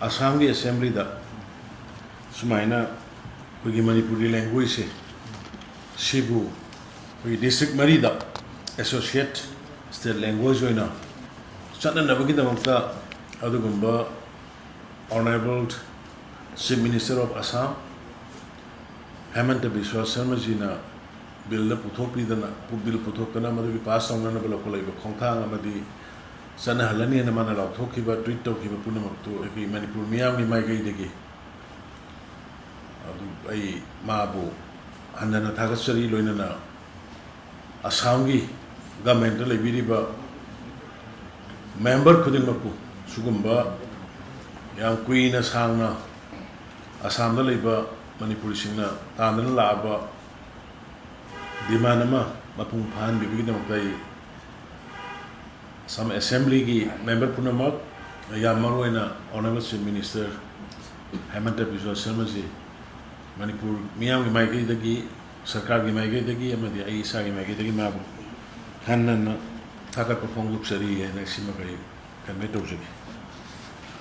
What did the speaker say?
Assam की assembly दा सुमाइना कोई मणिपुरी language से शिबू कोई district मरी दा associate state language होइना चटना नबकी दमकता अदुगुम्बा Honorable Chief Minister of Assam Hemanta Biswas Sharma ji na bill da puthokpi dana bill puthokana madu pass on na bala kolai ba khongthang amadi sana halani na mana la thokhi ba tweet to ki ba punamak to ki Manipur miyam ni mai gai degi adu ai ma bu andana thagasari loina na Assam gi government le biri ba member khudin makku sugumba yang kuina sangna Assam da leiba Manipur singna tandana laaba demand ma mapung phan bibigi namaktai some assembly ki member punamak yamaroina Honorable Chief Minister Hemanta Biswas Sharma ji Manipur miyam gi maigai dagi sarkar gi maigai dagi amadi ai isa gi maigai dagi ma hanna Thagatpa Fongdorakli na sima kai kan me tawjagi